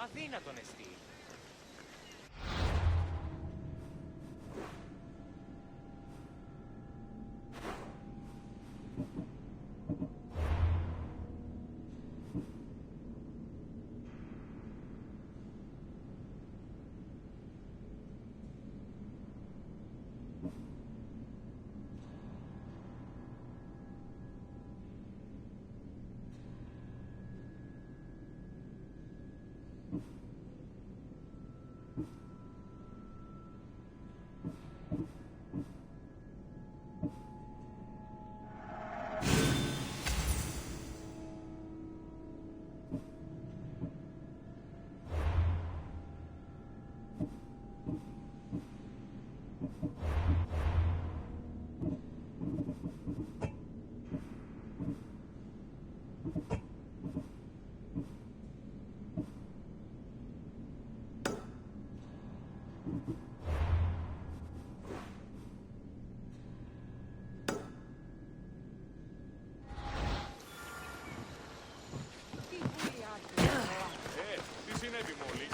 Αδύνατον εστί. Τι συνέβη μόλις?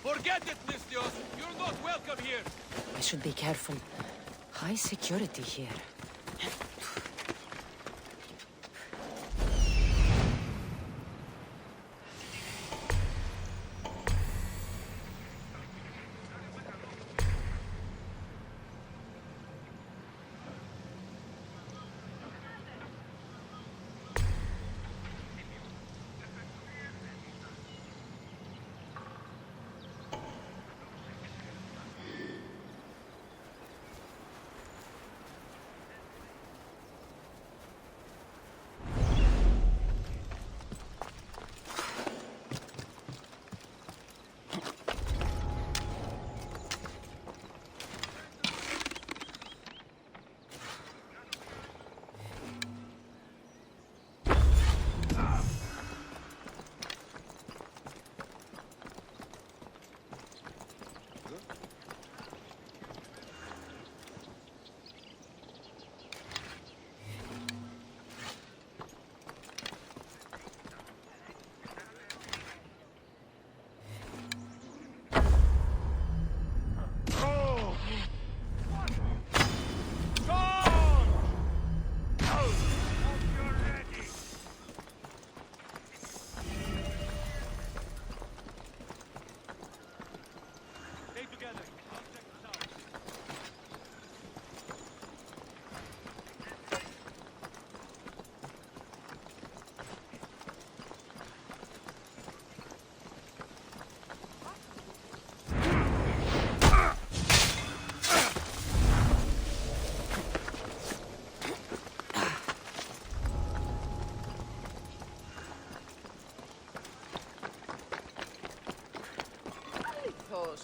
Forget it, Mistios! You're not welcome here! I should be careful. High security here.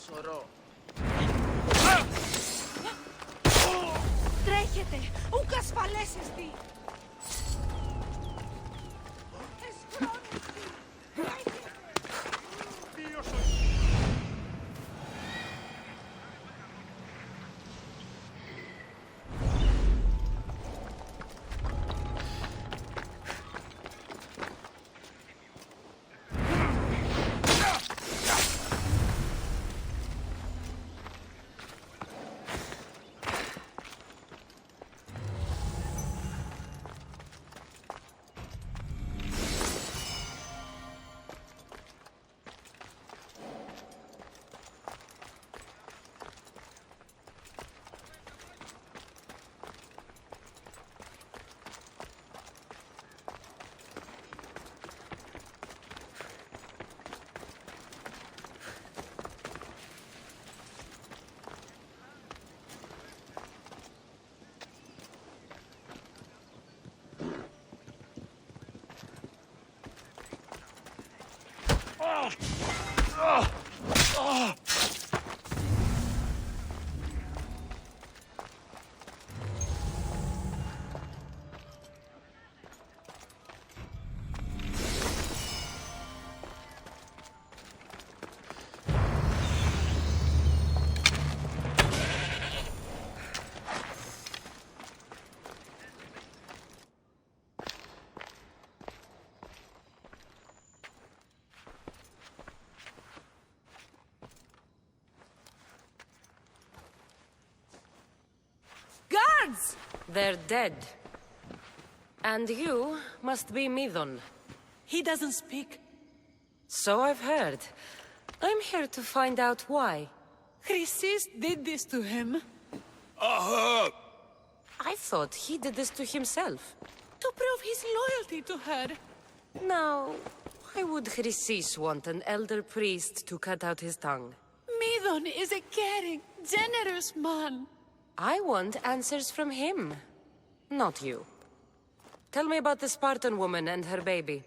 Σωρό. Τρέχετε! Ούκ ασφαλές εστί! guards! They're dead. And you must be Midon. He doesn't speak. So I've heard. I'm here to find out why. Chrysis did this to him. I thought he did this to himself. To prove his loyalty to her. Now, why would Chrysis want an elder priest to cut out his tongue? Midon is a caring, generous man. I want answers from him, not you. Tell me about the Spartan woman and her baby.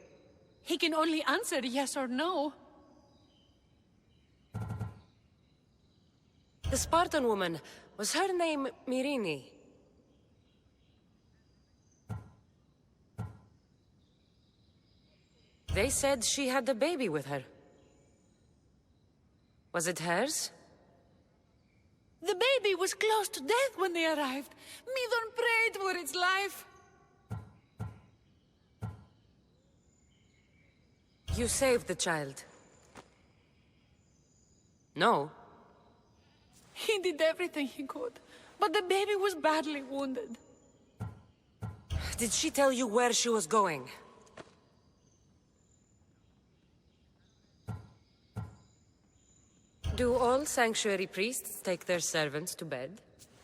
He can only answer yes or no. The Spartan woman, was her name Mirini? They said she had a baby with her. Was it hers? The baby was close to death when they arrived. Midon prayed for its life. You saved the child. No. He did everything he could, but the baby was badly wounded. Did she tell you where she was going? Do all sanctuary priests take their servants to bed?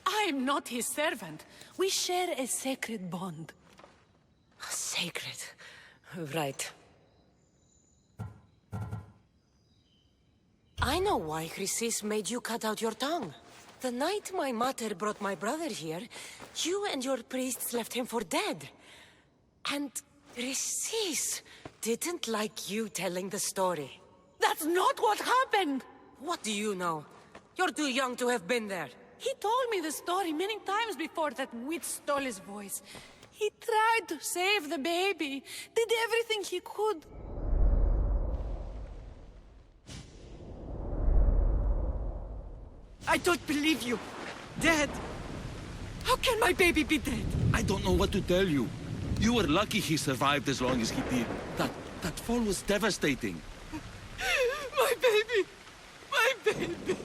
I'm not his servant. We share a sacred bond. Sacred. Right. I know why Chrysis made you cut out your tongue. The night my mater brought my brother here, you and your priests left him for dead. And Chrysis didn't like you telling the story. That's not what happened! What do you know? You're too young to have been there. He told me the story many times before that witch stole his voice. He tried to save the baby, did everything he could. I don't believe you. Dead. How can my baby be dead? I don't know what to tell you. You were lucky he survived as long as he did. That fall was devastating. My baby. My baby.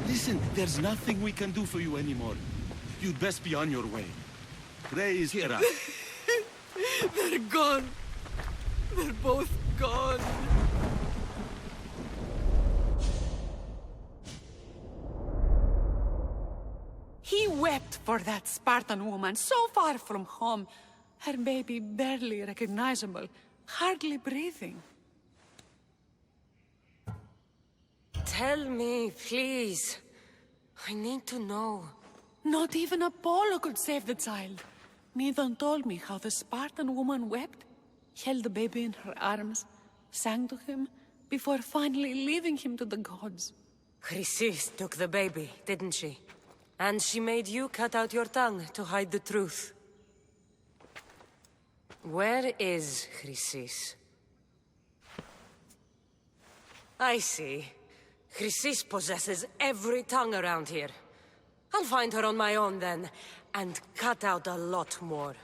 Listen, there's nothing we can do for you anymore. You'd best be on your way. Gray is here. They're gone. They're both gone. He wept for that Spartan woman, so far from home. Her baby barely recognizable, hardly breathing. Tell me, please. I need to know. Not even Apollo could save the child. Midon told me how the Spartan woman wept, held the baby in her arms, sang to him, before finally leaving him to the gods. Chrysis took the baby, didn't she? And she made you cut out your tongue to hide the truth. Where is Chrysis? I see. Chrysis possesses every tongue around here. I'll find her on my own then, and cut out a lot more.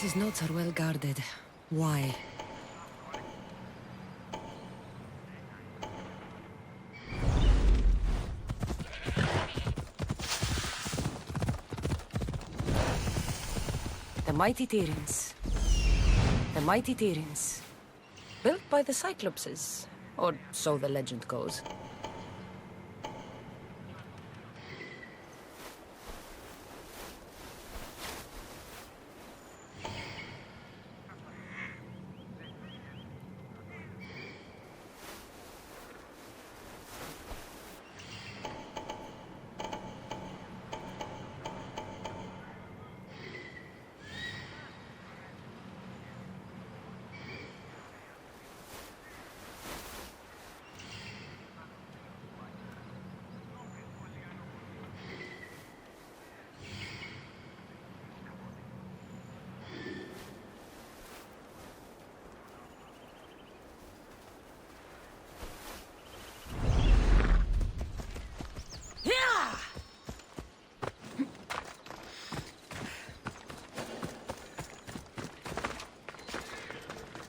His notes are well guarded. Why? The mighty Tyrants. The mighty Tyrants. Built by the Cyclopses, or so the legend goes.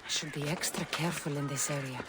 Should be extra careful in this area.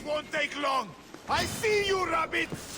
Won't take long. I see you, rabbits!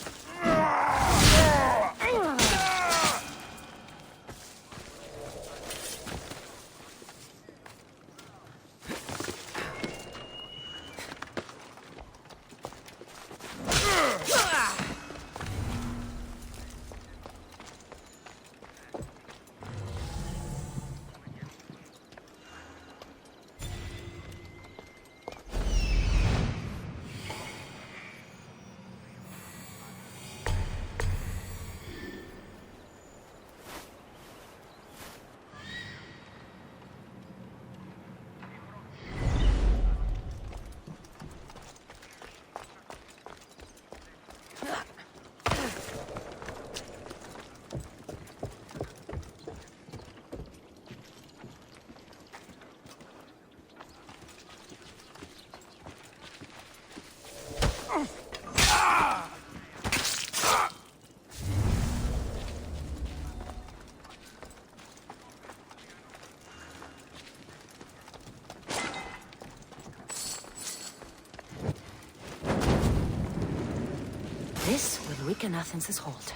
This will weaken Athens' hold.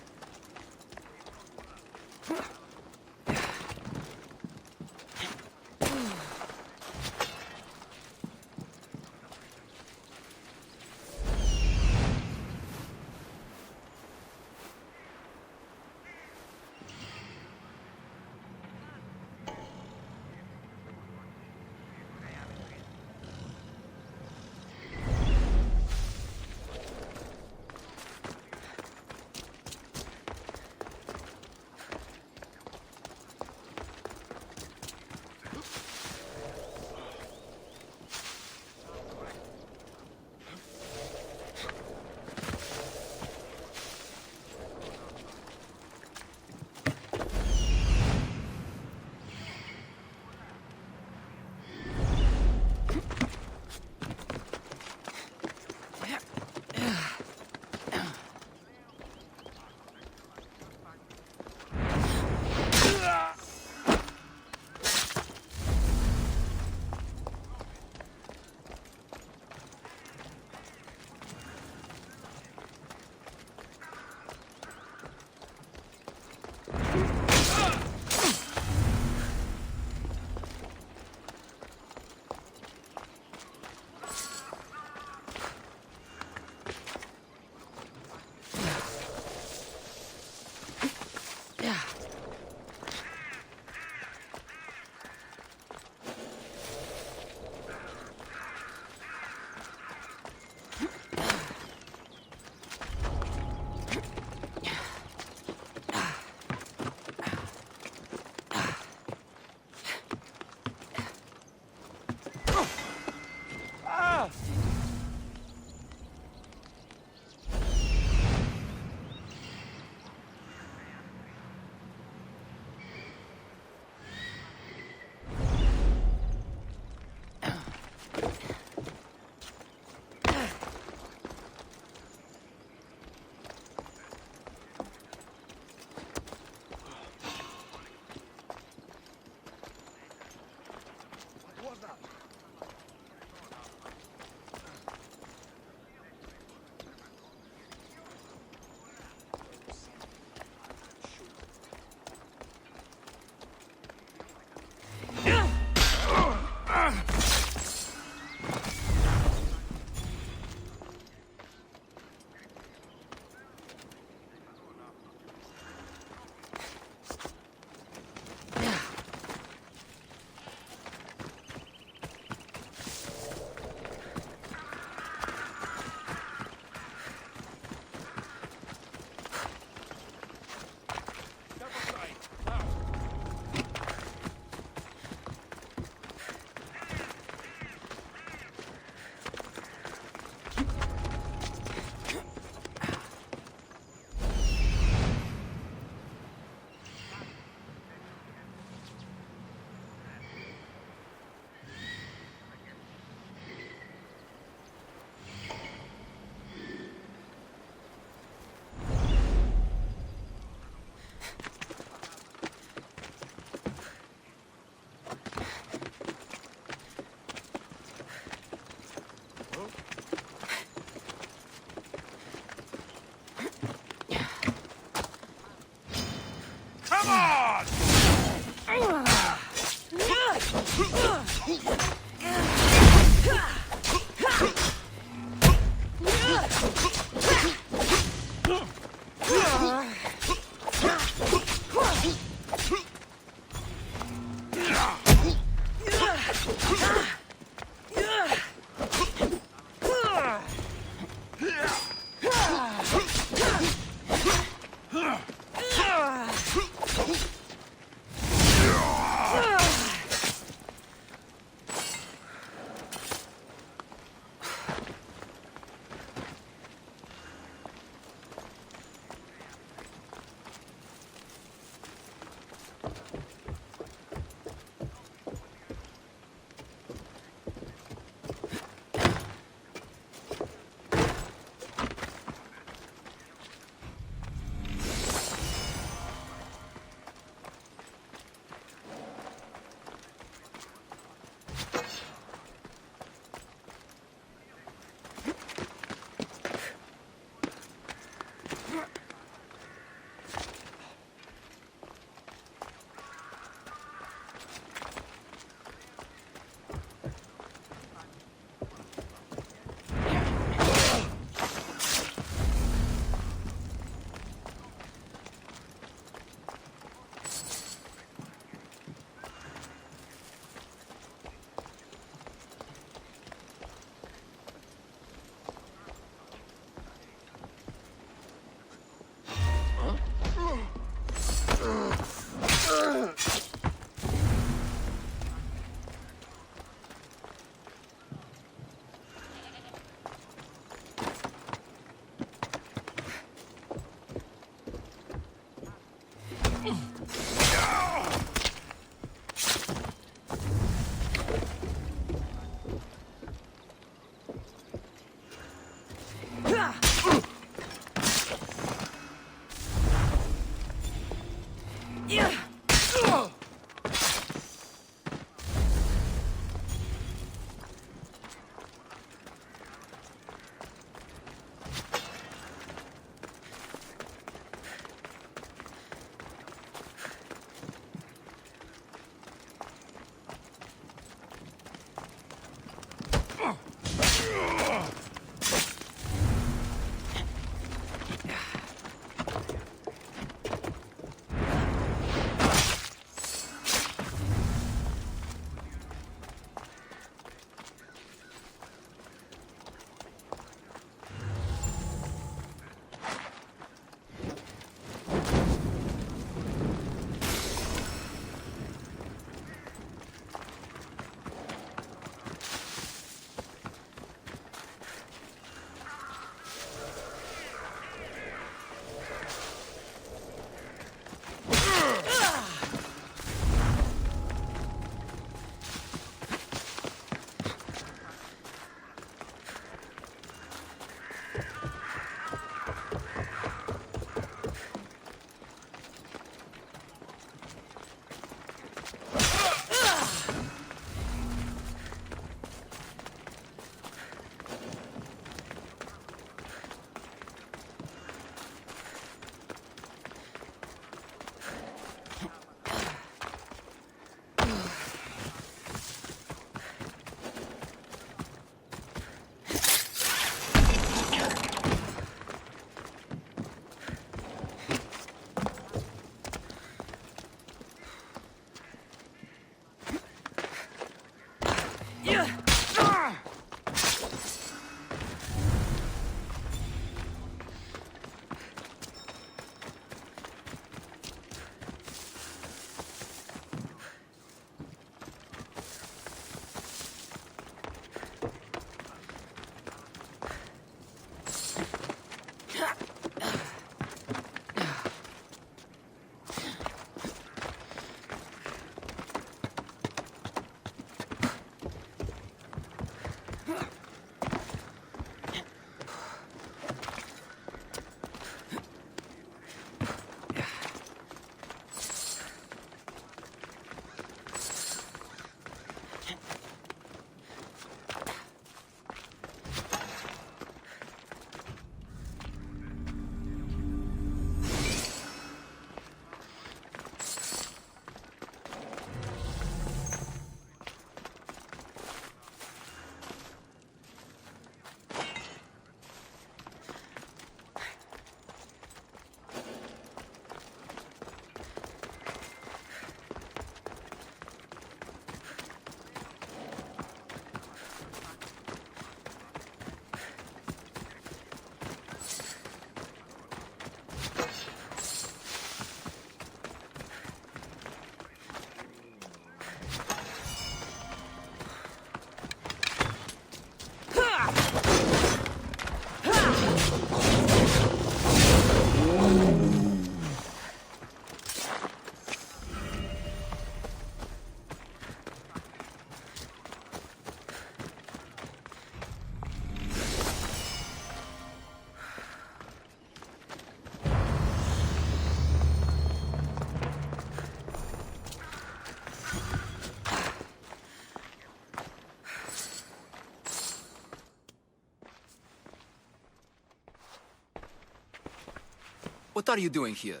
What are you doing here?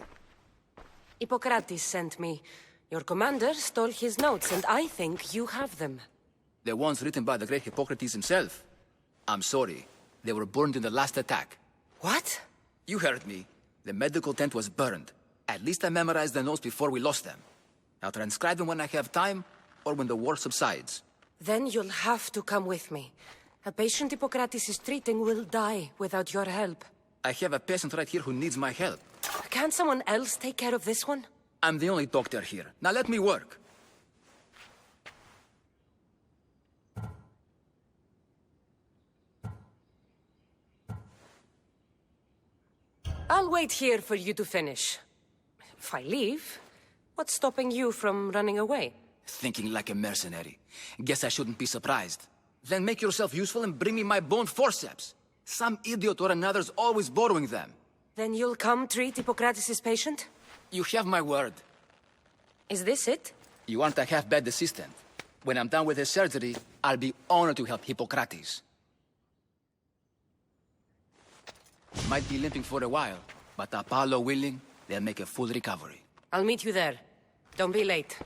Hippocrates sent me. Your commander stole his notes, and I think you have them. The ones written by the great Hippocrates himself. I'm sorry. They were burned in the last attack. What? You heard me. The medical tent was burned. At least I memorized the notes before we lost them. I'll transcribe them when I have time, or when the war subsides. Then you'll have to come with me. A patient Hippocrates is treating will die without your help. I have a patient right here who needs my help. Can't someone else take care of this one? I'm the only doctor here. Now let me work. I'll wait here for you to finish. If I leave, what's stopping you from running away? Thinking like a mercenary. Guess I shouldn't be surprised. Then make yourself useful and bring me my bone forceps. Some idiot or another's always borrowing them. Then you'll come treat Hippocrates' patient? You have my word. Is this it? You aren't a half-bad assistant. When I'm done with his surgery, I'll be honored to help Hippocrates. Might be limping for a while, but Apollo willing, they'll make a full recovery. I'll meet you there. Don't be late.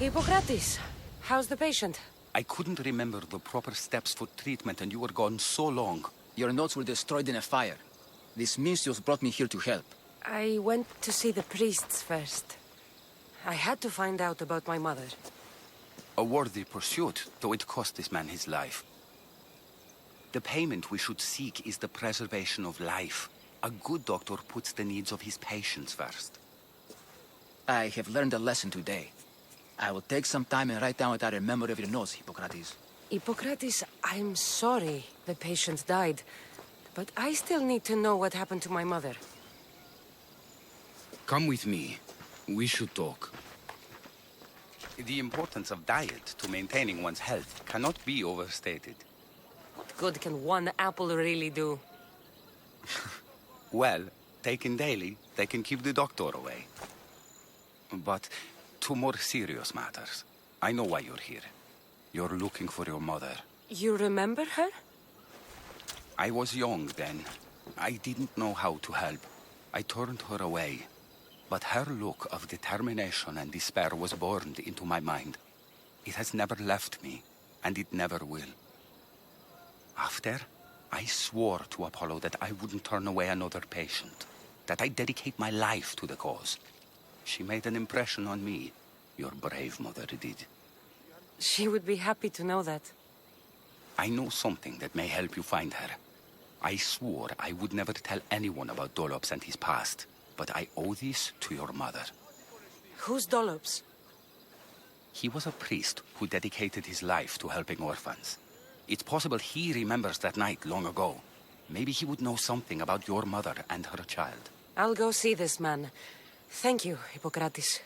Hippocrates, how's the patient? I couldn't remember the proper steps for treatment and you were gone so long. Your notes were destroyed in a fire. These Mincios brought me here to help. I went to see the priests first. I had to find out about my mother. A worthy pursuit, though it cost this man his life. The payment we should seek is the preservation of life. A good doctor puts the needs of his patients first. I have learned a lesson today. I will take some time and write down what I remember of your notes, Hippocrates. Hippocrates, I'm sorry the patient died, but I still need to know what happened to my mother. Come with me. We should talk. The importance of diet to maintaining one's health cannot be overstated. What good can one apple really do? Well, taken daily, they can keep the doctor away. But to more serious matters. I know why you're here. You're looking for your mother. You remember her? I was young then. I didn't know how to help. I turned her away. But her look of determination and despair was burned into my mind. It has never left me, and it never will. After, I swore to Apollo that I wouldn't turn away another patient, that I'd dedicate my life to the cause. She made an impression on me. Your brave mother did. She would be happy to know that. I know something that may help you find her. I swore I would never tell anyone about Dolops and his past, but I owe this to your mother. Who's Dolops? He was a priest who dedicated his life to helping orphans. It's possible he remembers that night long ago. Maybe he would know something about your mother and her child. I'll go see this man. Thank you, Hippocrates.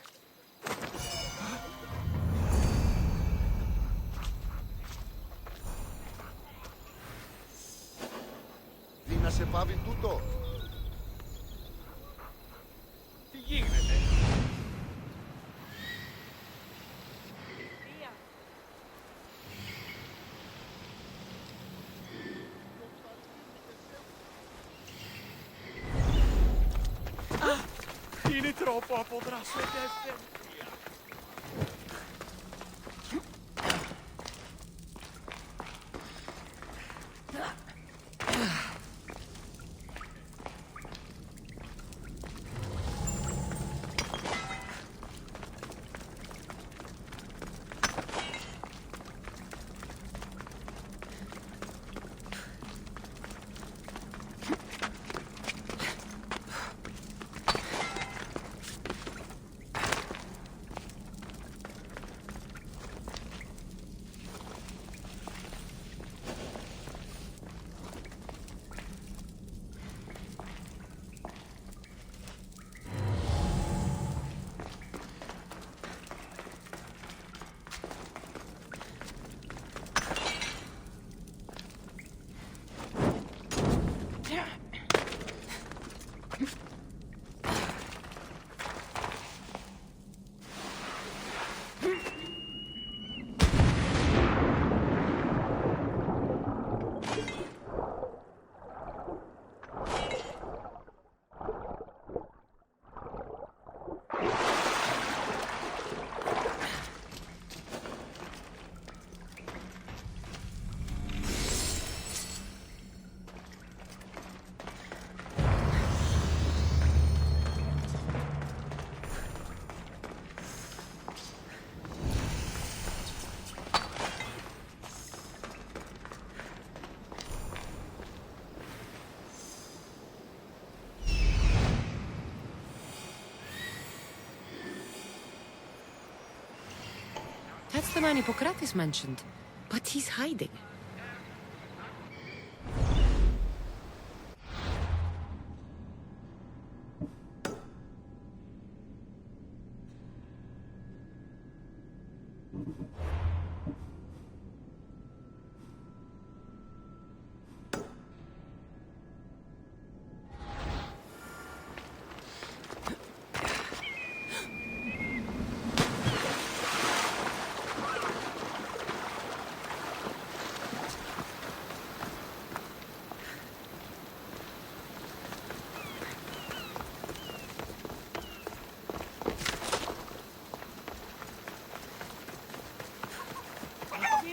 Τι να σε πάβει τούτο? Τι γίνεται? Είναι τρόπο αποδράσετε. That's the man Hippocrates mentioned. But he's hiding.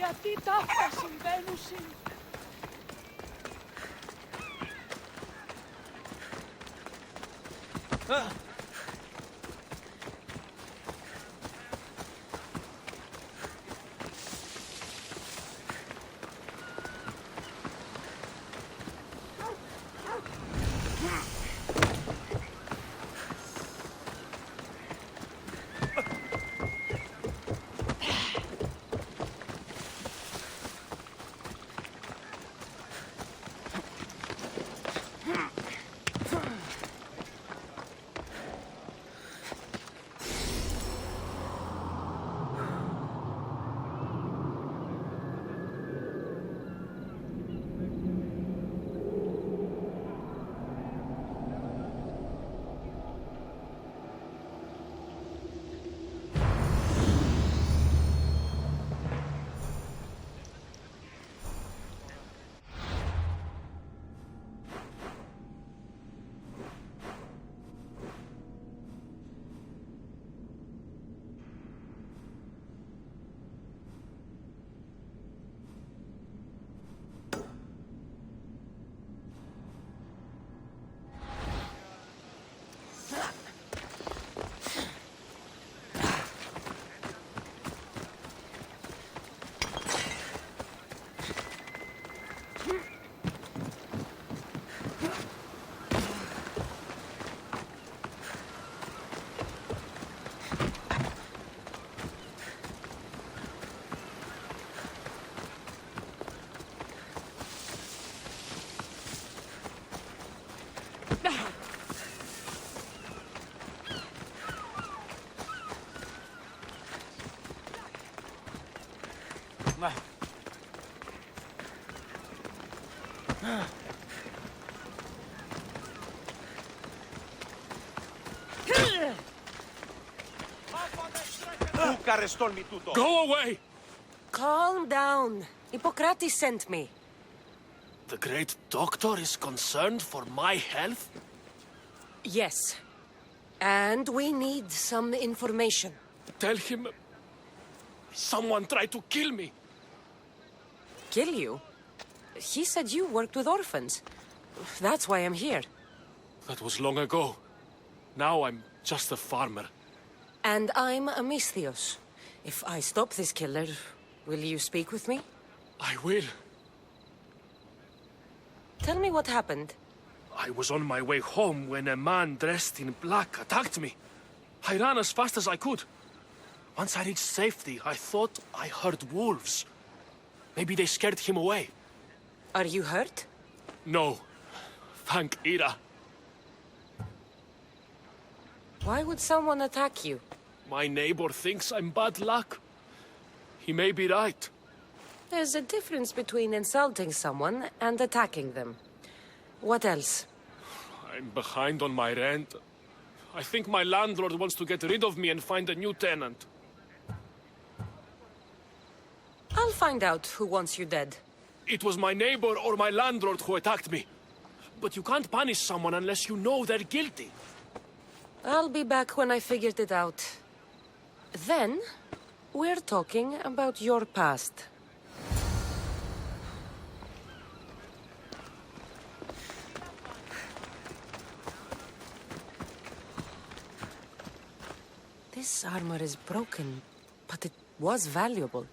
Γιατί τα αυτά συμβαίνουν. Go away! Calm down. Hippocrates sent me. The great doctor is concerned for my health? Yes. And we need some information. Tell him... someone tried to kill me. Kill you? He said you worked with orphans. That's why I'm here. That was long ago. Now I'm just a farmer. And I'm Amistios. If I stop this killer, will you speak with me? I will. Tell me what happened. I was on my way home when a man dressed in black attacked me. I ran as fast as I could. Once I reached safety, I thought I heard wolves. Maybe they scared him away. Are you hurt? No. Thank Ira. Why would someone attack you? My neighbor thinks I'm bad luck. He may be right. There's a difference between insulting someone and attacking them. What else? I'm behind on my rent. I think my landlord wants to get rid of me and find a new tenant. I'll find out who wants you dead. It was my neighbor or my landlord who attacked me. But you can't punish someone unless you know they're guilty. I'll be back when I figured it out. Then, we're talking about your past. This armor is broken, but it was valuable.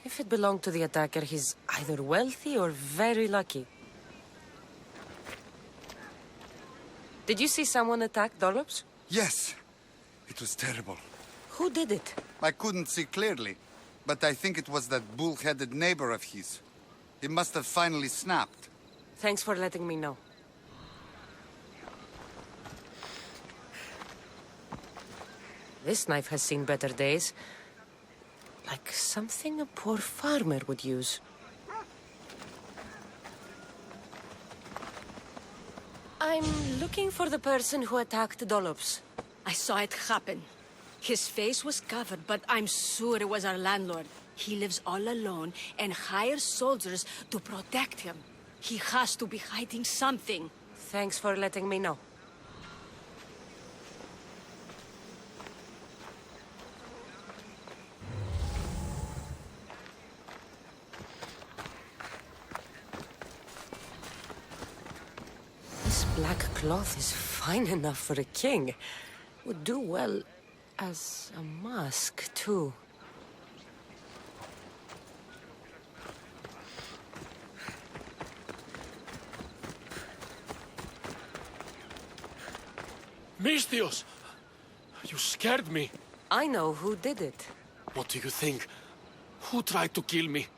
If it belonged to the attacker, he's either wealthy or very lucky. Did you see someone attack Dollops? Yes. It was terrible. Who did it? I couldn't see clearly, but I think it was that bull-headed neighbor of his. He must have finally snapped. Thanks for letting me know. This knife has seen better days. Like something a poor farmer would use. I'm looking for the person who attacked Dollops. I saw it happen. His face was covered, but I'm sure it was our landlord. He lives all alone and hires soldiers to protect him. He has to be hiding something. Thanks for letting me know. This black cloth is fine enough for a king. Would do well as a mask, too. Mistios! You scared me. I know who did it. What do you think? Who tried to kill me?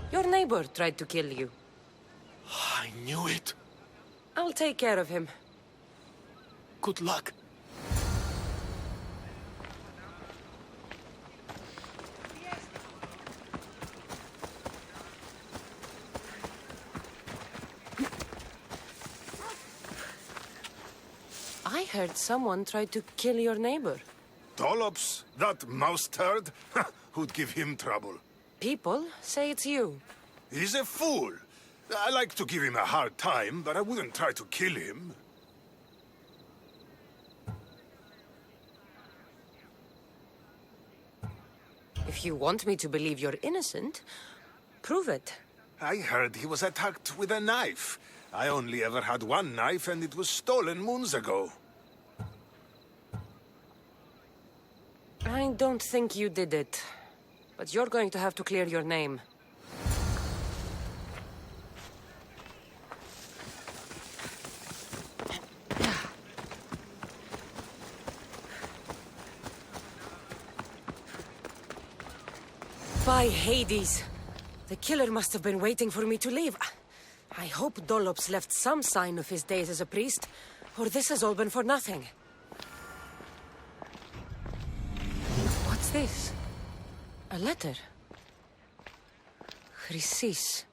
Your neighbor tried to kill you. I knew it. I'll take care of him. Good luck. I heard someone tried to kill your neighbor. Dollops, that mouse turd? Who'd give him trouble? People say it's you. He's a fool. I like to give him a hard time, but I wouldn't try to kill him. If you want me to believe you're innocent, prove it. I heard he was attacked with a knife. I only ever had one knife, and it was stolen moons ago. I don't think you did it. But you're going to have to clear your name. By Hades! The killer must have been waiting for me to leave. I hope Dollops left some sign of his days as a priest, or this has all been for nothing. What's this? A letter. Chrysis.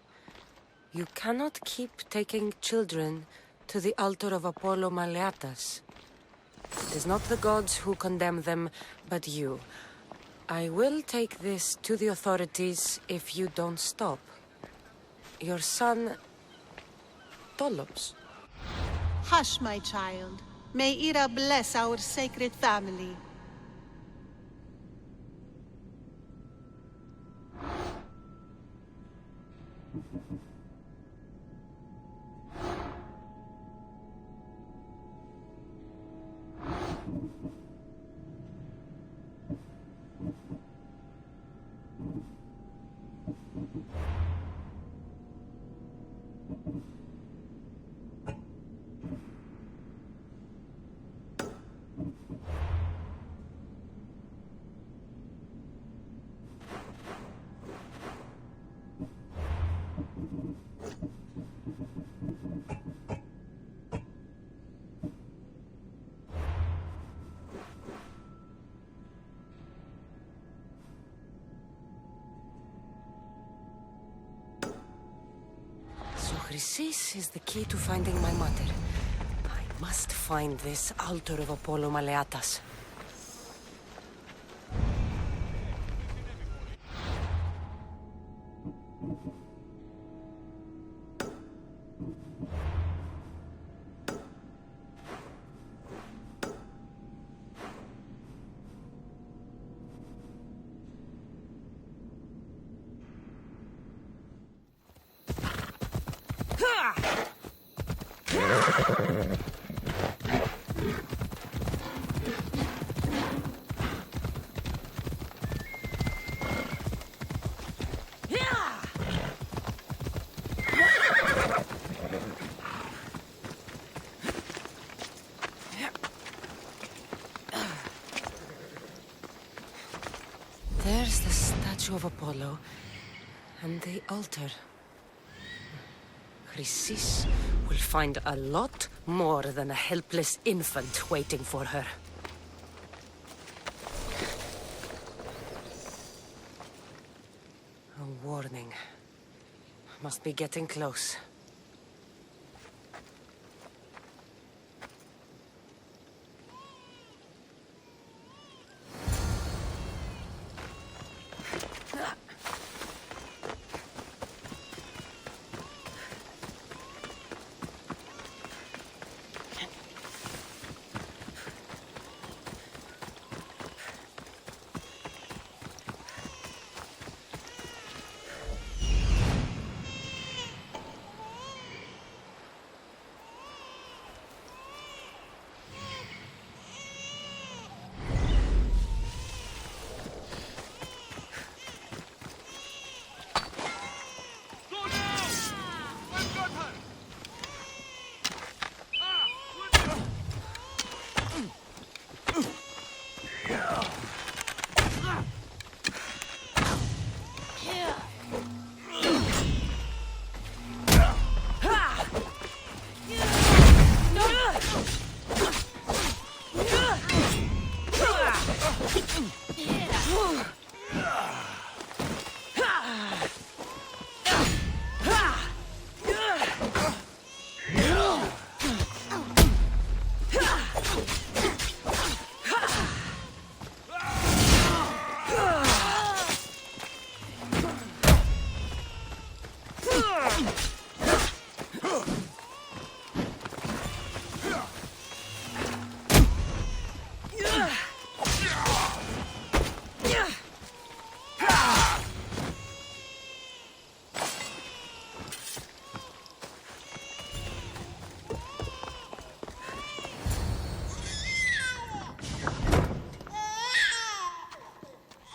You cannot keep taking children to the altar of Apollo Maleatas. It is not the gods who condemn them, but you. I will take this to the authorities if you don't stop. Your son... Dollops. Hush, my child. May Ira bless our sacred family. Chrysis is the key to finding my mother. I must find this altar of Apollo Maleatas. There's the statue of Apollo and the altar. Chrysis will find a lot more than a helpless infant waiting for her. A warning. Must be getting close.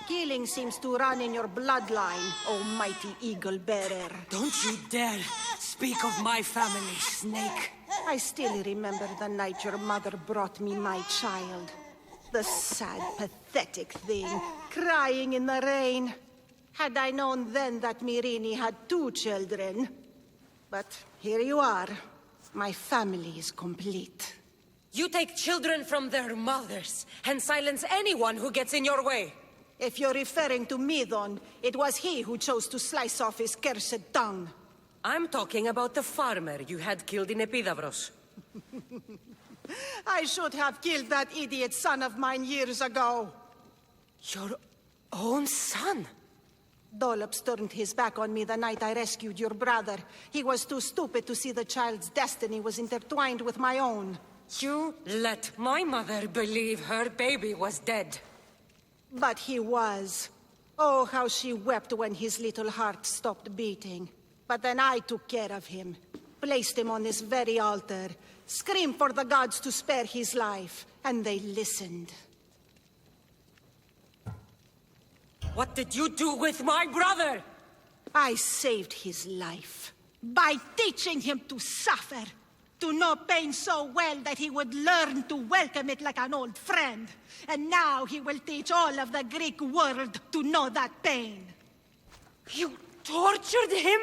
Killing seems to run in your bloodline, almighty eagle-bearer. Don't you dare speak of my family, Snake. I still remember the night your mother brought me my child. The sad, pathetic thing, crying in the rain. Had I known then that Myrini had 2 children. But here you are. My family is complete. You take children from their mothers and silence anyone who gets in your way. If you're referring to Midon, it was he who chose to slice off his cursed tongue. I'm talking about the farmer you had killed in Epidavros. I should have killed that idiot son of mine years ago. Your own son? Dollops turned his back on me the night I rescued your brother. He was too stupid to see the child's destiny was intertwined with my own. You let my mother believe her baby was dead. But he was. Oh, how she wept when his little heart stopped beating. But then I took care of him, placed him on this very altar, screamed for the gods to spare his life, and they listened. What did you do with my brother? I saved his life by teaching him to suffer, to know pain so well that he would learn to welcome it like an old friend. And now he will teach all of the Greek world to know that pain. You tortured him?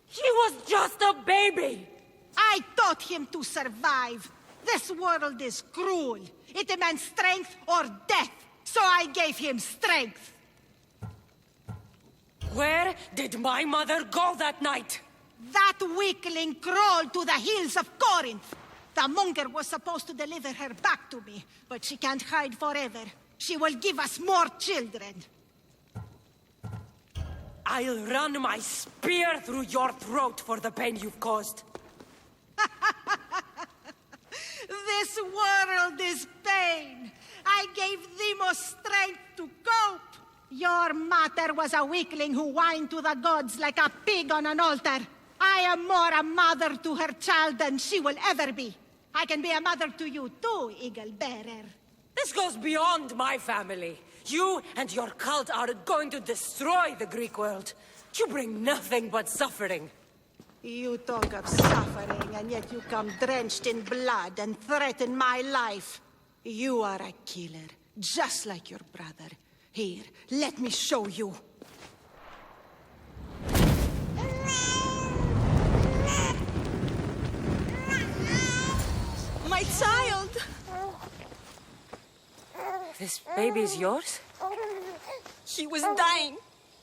He was just a baby! I taught him to survive. This world is cruel. It demands strength or death. So I gave him strength. Where did my mother go that night? That weakling crawled to the hills of Corinth. The monger was supposed to deliver her back to me, but she can't hide forever. She will give us more children. I'll run my spear through your throat for the pain you've caused. This world is pain. I gave Demos strength to cope. Your mater was a weakling who whined to the gods like a pig on an altar. I am more a mother to her child than she will ever be. I can be a mother to you too, Eagle Bearer. This goes beyond my family. You and your cult are going to destroy the Greek world. You bring nothing but suffering. You talk of suffering, and yet you come drenched in blood and threaten my life. You are a killer, just like your brother. Here, let me show you. My child! This baby is yours? He was dying.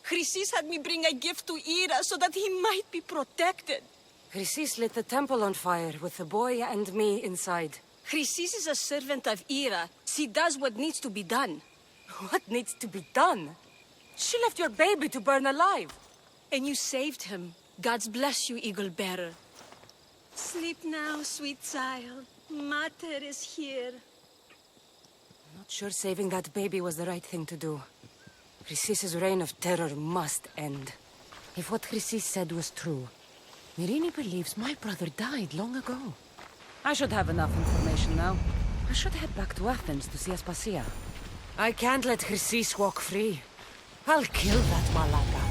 Chrysis had me bring a gift to Ira so that he might be protected. Chrysis lit the temple on fire with the boy and me inside. Chrysis is a servant of Ira. She does what needs to be done. What needs to be done? She left your baby to burn alive. And you saved him. Gods bless you, Eagle Bearer. Sleep now, sweet child. Mater is here. I'm not sure saving that baby was the right thing to do. Chrysis's reign of terror must end. If what Chrysis said was true, Myrine believes my brother died long ago. I should have enough information now. I should head back to Athens to see Aspasia. I can't let Chrysis walk free. I'll kill that Malaka.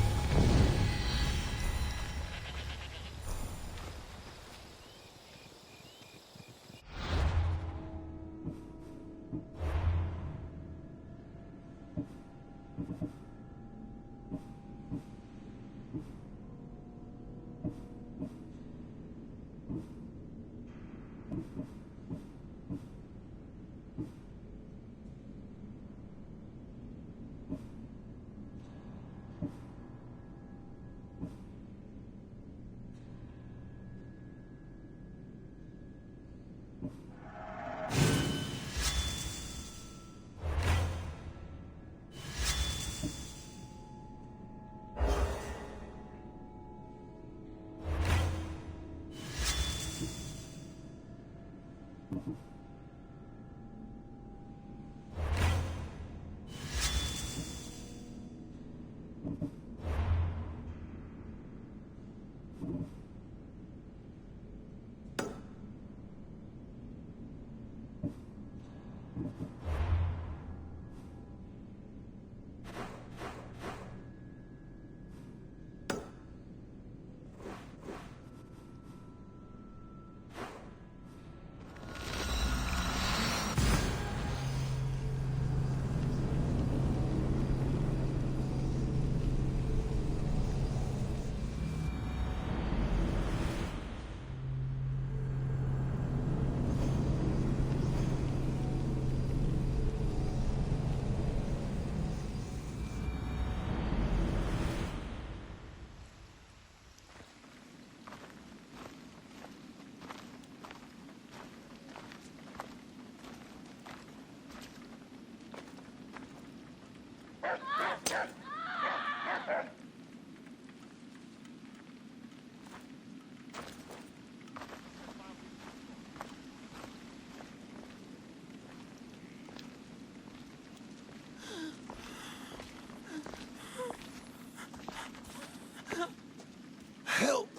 Help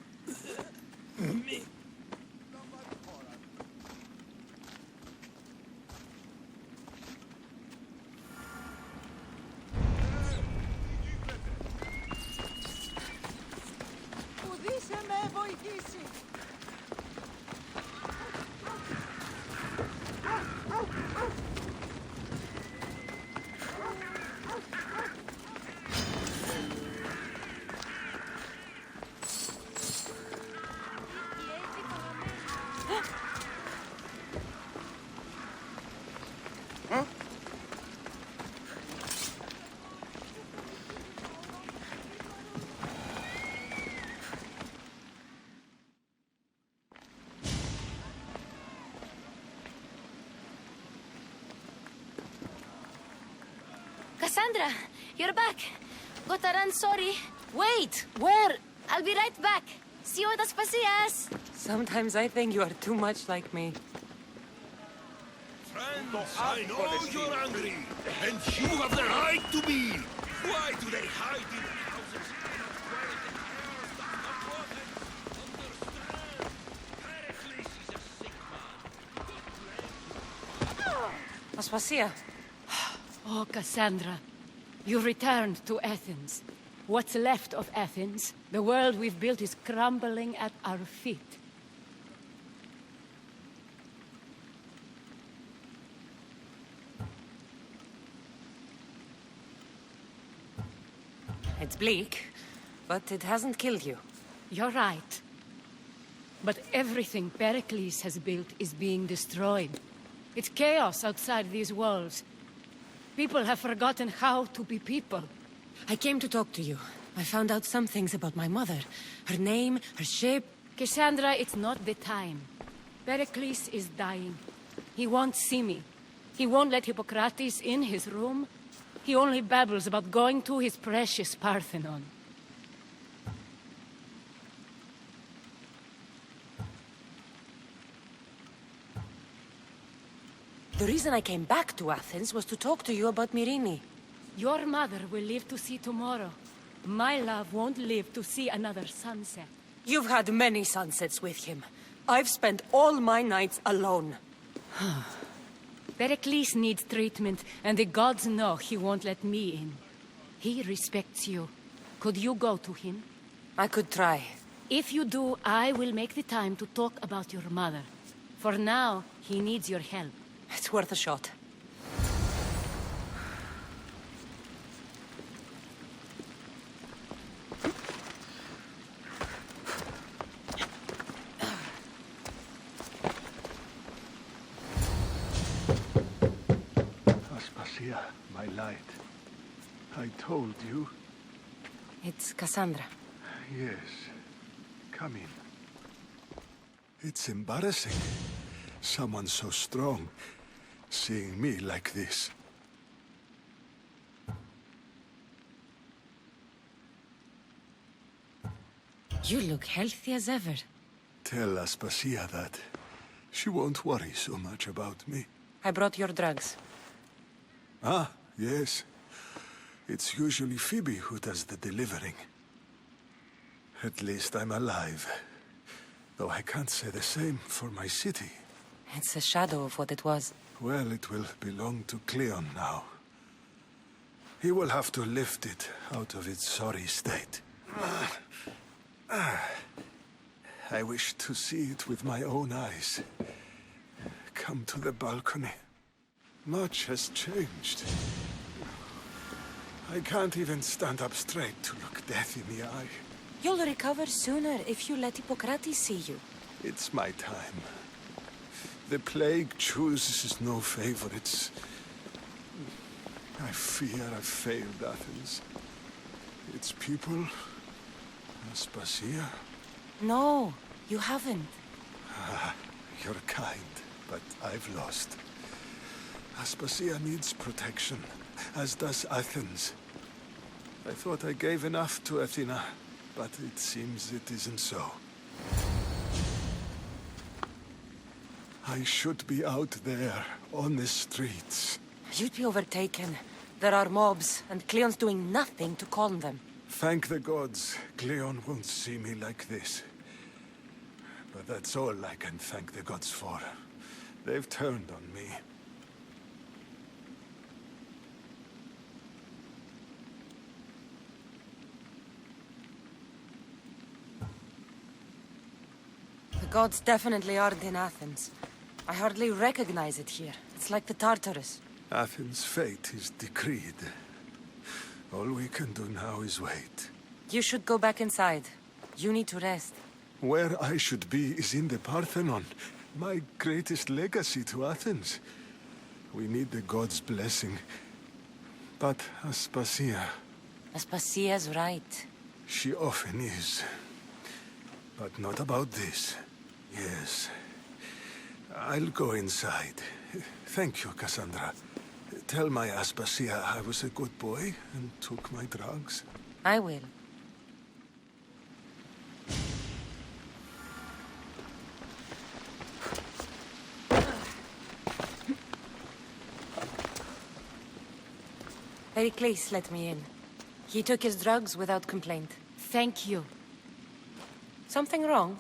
me. Ουδήσε με βοηθήσει. Cassandra, you're back. Gotta run, sorry. Wait! Where? I'll be right back. See you at Aspasias. Sometimes I think you are too much like me. Friends, I know you're angry, and you have the right to be. Why do they hide in houses? Aspasia. Oh, Cassandra, you returned to Athens. What's left of Athens, the world we've built is crumbling at our feet. It's bleak, but it hasn't killed you. You're right. But everything Pericles has built is being destroyed. It's chaos outside these walls. People have forgotten how to be people. I came to talk to you. I found out some things about my mother. Her name, her shape. Cassandra, it's not the time. Pericles is dying. He won't see me. He won't let Hippocrates in his room. He only babbles about going to his precious Parthenon. The reason I came back to Athens was to talk to you about Myrine. Your mother will live to see tomorrow. My love won't live to see another sunset. You've had many sunsets with him. I've spent all my nights alone. Pericles needs treatment, and the gods know he won't let me in. He respects you. Could you go to him? I could try. If you do, I will make the time to talk about your mother. For now, he needs your help. It's worth a shot. Aspasia, my light. I told you. It's Cassandra. Yes. Come in. It's embarrassing. Someone so strong, seeing me like this. You look healthy as ever. Tell Aspasia that. She won't worry so much about me. I brought your drugs. Ah, yes. It's usually Phoebe who does the delivering. At least I'm alive. Though I can't say the same for my city. It's a shadow of what it was. Well, it will belong to Cleon now. He will have to lift it out of its sorry state. I wish to see it with my own eyes. Come to the balcony. Much has changed. I can't even stand up straight to look death in the eye. You'll recover sooner if you let Hippocrates see you. It's my time. The plague chooses no favorites. I fear I've failed Athens. Its people, Aspasia. No, you haven't. Ah, you're kind, but I've lost. Aspasia needs protection, as does Athens. I thought I gave enough to Athena, but it seems it isn't so. I should be out there, on the streets. You'd be overtaken. There are mobs, and Cleon's doing nothing to calm them. Thank the gods, Cleon won't see me like this. But that's all I can thank the gods for. They've turned on me. The gods definitely aren't in Athens. I hardly recognize it here. It's like the Tartarus. Athens' fate is decreed. All we can do now is wait. You should go back inside. You need to rest. Where I should be is in the Parthenon, my greatest legacy to Athens. We need the gods' blessing. But Aspasia... Aspasia's right. She often is. But not about this. Yes. I'll go inside. Thank you, Cassandra. Tell my Aspasia I was a good boy and took my drugs. I will. Pericles let me in. He took his drugs without complaint. Thank you. Something wrong?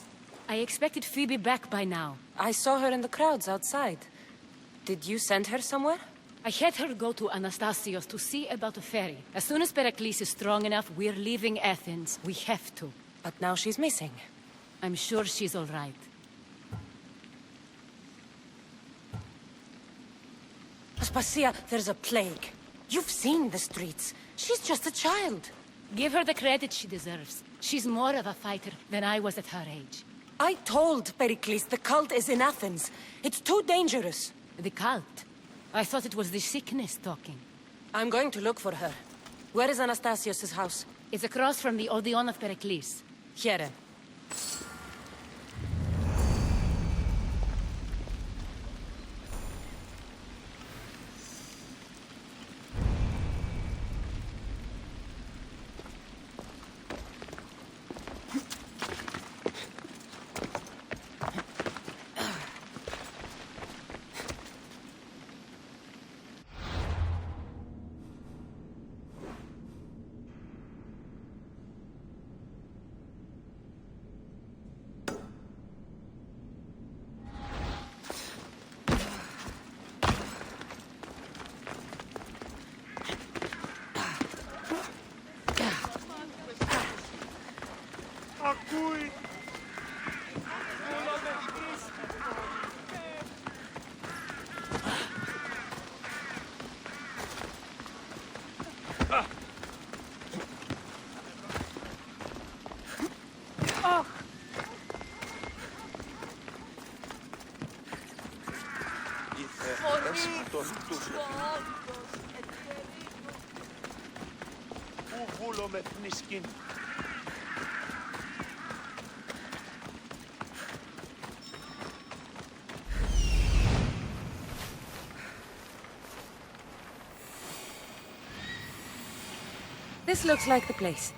I expected Phoebe back by now. I saw her in the crowds outside. Did you send her somewhere? I had her go to Anastasios to see about a ferry. As soon as Pericles is strong enough, we're leaving Athens. We have to. But now she's missing. I'm sure she's all right. Aspasia, there's a plague. You've seen the streets. She's just a child. Give her the credit she deserves. She's more of a fighter than I was at her age. I told Pericles the cult is in Athens. It's too dangerous. The cult? I thought it was the sickness talking. I'm going to look for her. Where is Anastasios' house? It's across from the Odeon of Pericles. Here. This looks like the place.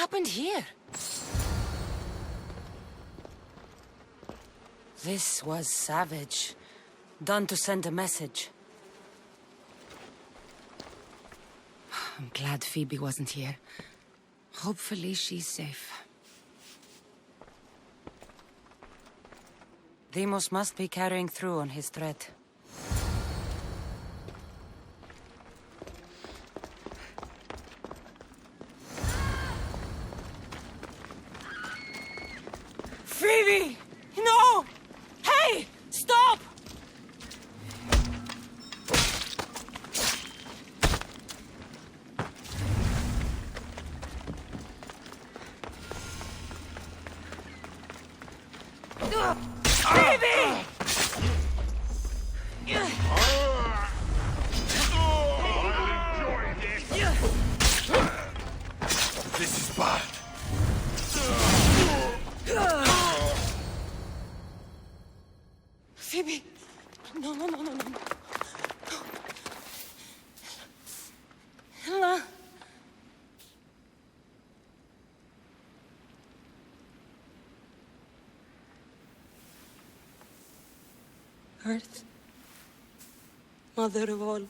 happened here? This was savage. Done to send a message. I'm glad Phoebe wasn't here. Hopefully she's safe. Deimos must be carrying through on his threat. Phoebe! No! Hey! Stop! Phoebe! This is bad. Phoebe! No. Ella! Earth, Mother of all,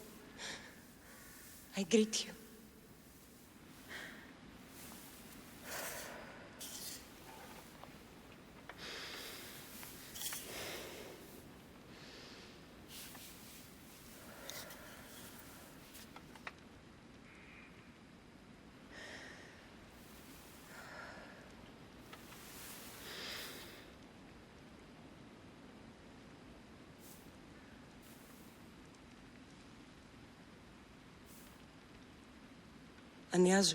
I greet you. Anyazu.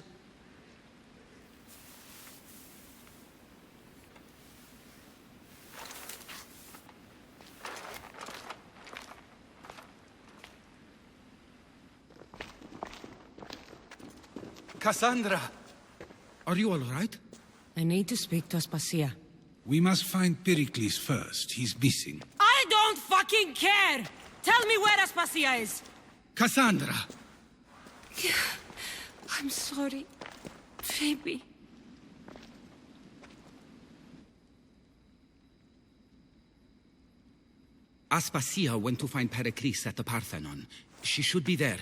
Cassandra! Are you all right? I need to speak to Aspasia. We must find Pericles first. He's missing. I don't fucking care! Tell me where Aspasia is! Cassandra! I'm sorry, Phoebe. Aspasia went to find Pericles at the Parthenon. She should be there.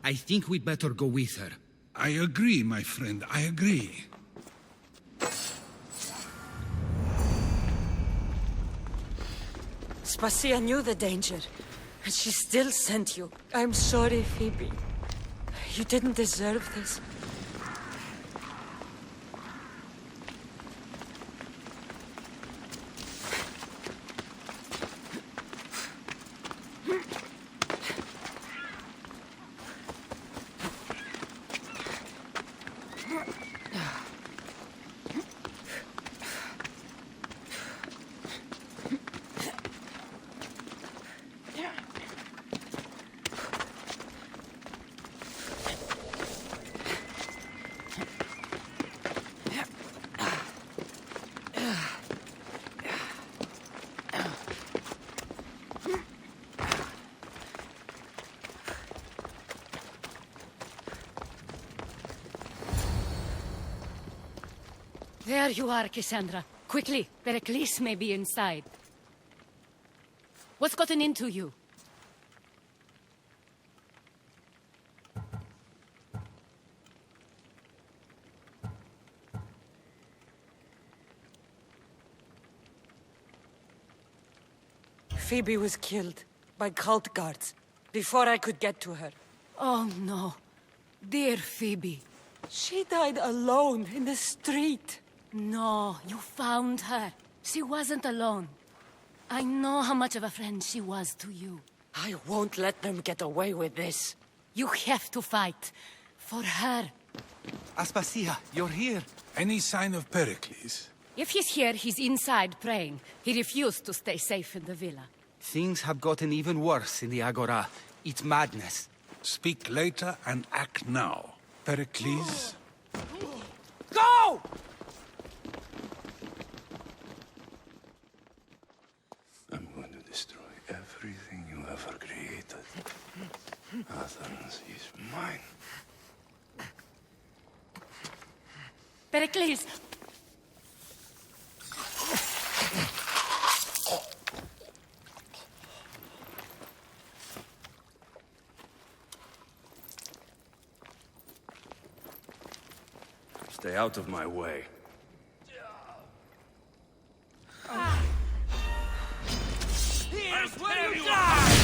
I think we'd better go with her. I agree, my friend. I agree. Aspasia knew the danger, and she still sent you. I'm sorry, Phoebe. You didn't deserve this. There you are, Cassandra. Quickly, Pericles may be inside. What's gotten into you? Phoebe was killed by cult guards before I could get to her. Oh, no. Dear Phoebe. She died alone in the street. No, you found her. She wasn't alone. I know how much of a friend she was to you. I won't let them get away with this. You have to fight. For her. Aspasia, you're here. Any sign of Pericles? If he's here, he's inside praying. He refused to stay safe in the villa. Things have gotten even worse in the Agora. It's madness. Speak later and act now. Pericles? Go! I'm going to destroy everything you ever created. Athens is mine. Pericles! Stay out of my way. Here's where you die!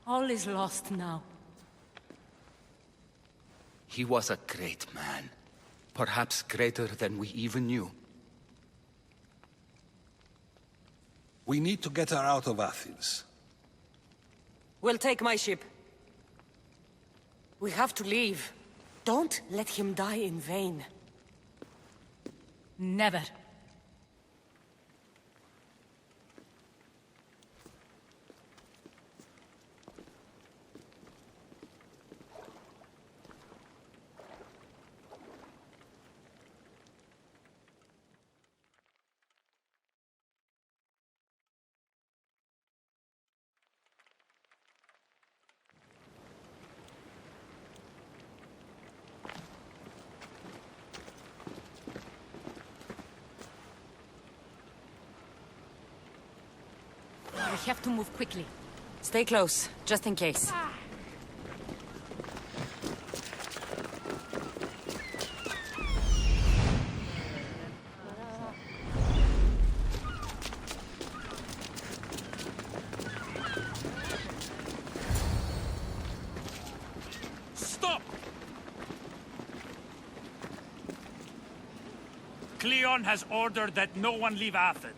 All is lost now. He was a great man. Perhaps greater than we even knew. We need to get her out of Athens. We'll take my ship. We have to leave. Don't let him die in vain. Never. We have to move quickly. Stay close, just in case. Stop! Cleon has ordered that no one leave Athens.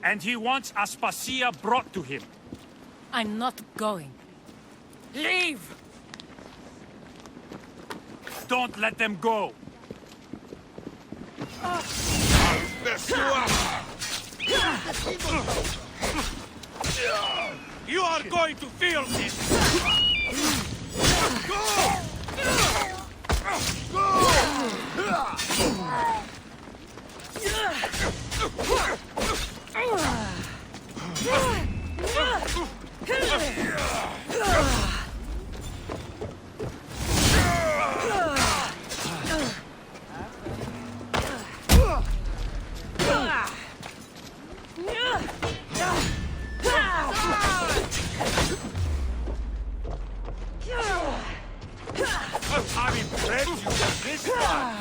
And he wants Aspasia brought to him. I'm not going. Leave! Don't let them go. I'll mess you up! You are going to feel this! I'm impressed you got this far.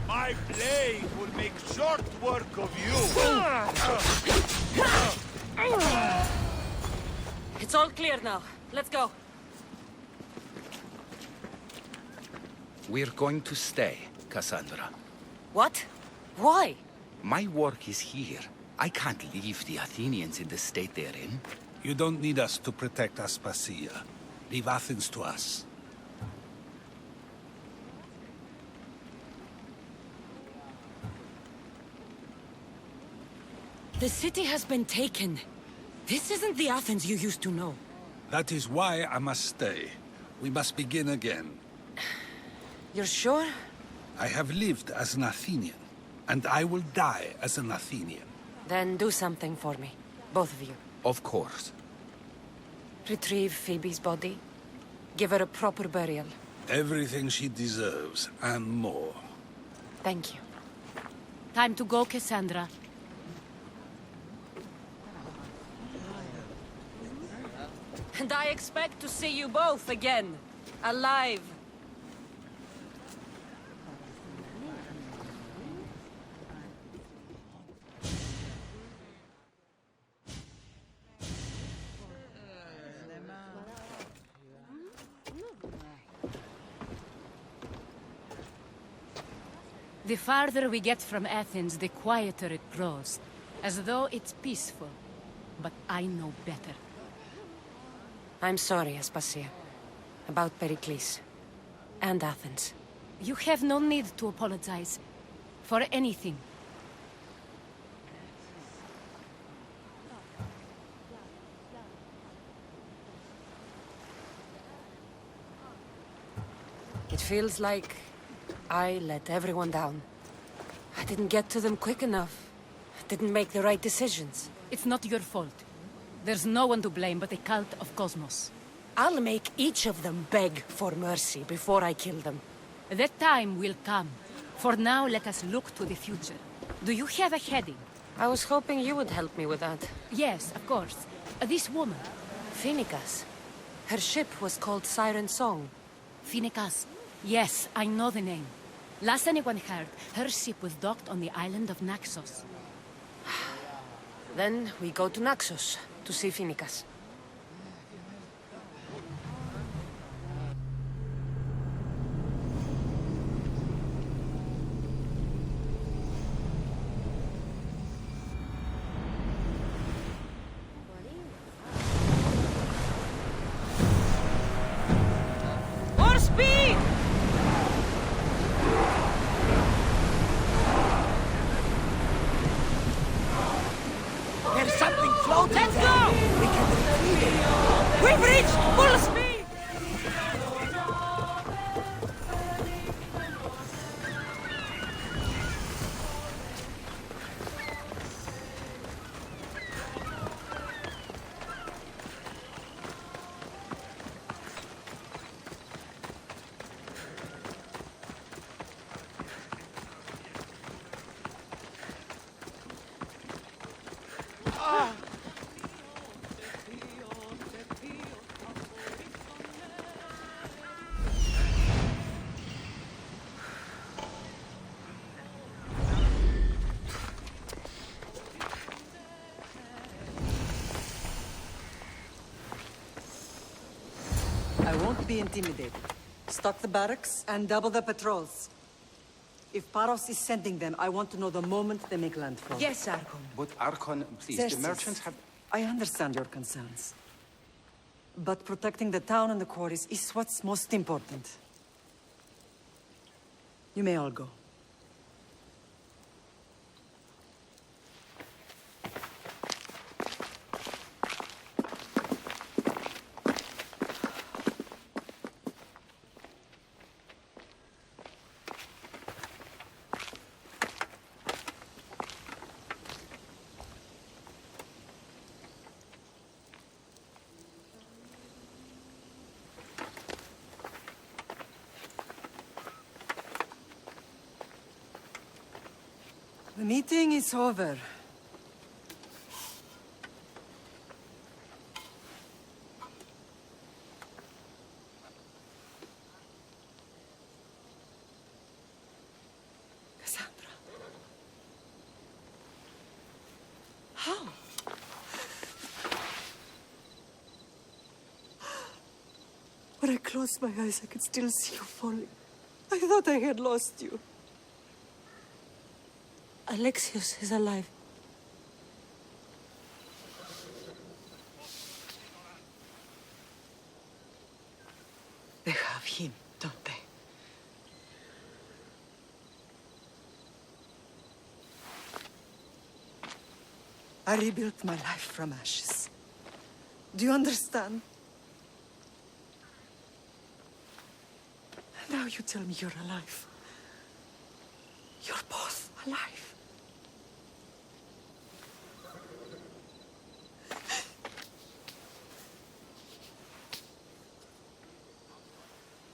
My blade will make short work of you. It's all clear now. Let's go. We're going to stay, Cassandra. What? Why? My work is here. I can't leave the Athenians in the state they're in. You don't need us to protect Aspasia. Leave Athens to us. The city has been taken. This isn't the Athens you used to know. That is why I must stay. We must begin again. You're sure? I have lived as an Athenian, and I will die as an Athenian. Then do something for me. Both of you. Of course. Retrieve Phoebe's body. Give her a proper burial. Everything she deserves, and more. Thank you. Time to go, Cassandra. And I expect to see you both again. Alive. The farther we get from Athens, the quieter it grows. As though it's peaceful. But I know better. I'm sorry, Aspasia. About Pericles. And Athens. You have no need to apologize. For anything. It feels like I let everyone down. I didn't get to them quick enough. Didn't make the right decisions. It's not your fault. There's no one to blame but the cult of Cosmos. I'll make each of them beg for mercy before I kill them. That time will come. For now, let us look to the future. Do you have a heading? I was hoping you would help me with that. Yes, of course. This woman. Phoenicas. Her ship was called Siren Song. Phoenicas. Yes, I know the name. Last anyone heard, her ship was docked on the island of Naxos. Then we go to Naxos to see Phoenicas. More speed! There's something floating. Let's there. go! We can retrieve it. We've reached full speed. I won't be intimidated. Stock the barracks and double the patrols. If Paros is sending them, I want to know the moment they make landfall. Yes, Archon. But Archon, please, Xerxes, the merchants have... I understand your concerns. But protecting the town and the quarries is what's most important. You may all go. The meeting is over. Cassandra. How? When I closed my eyes, I could still see you falling. I thought I had lost you. Alexios is alive. They have him, don't they? I rebuilt my life from ashes. Do you understand? Now you tell me you're alive. You're both alive.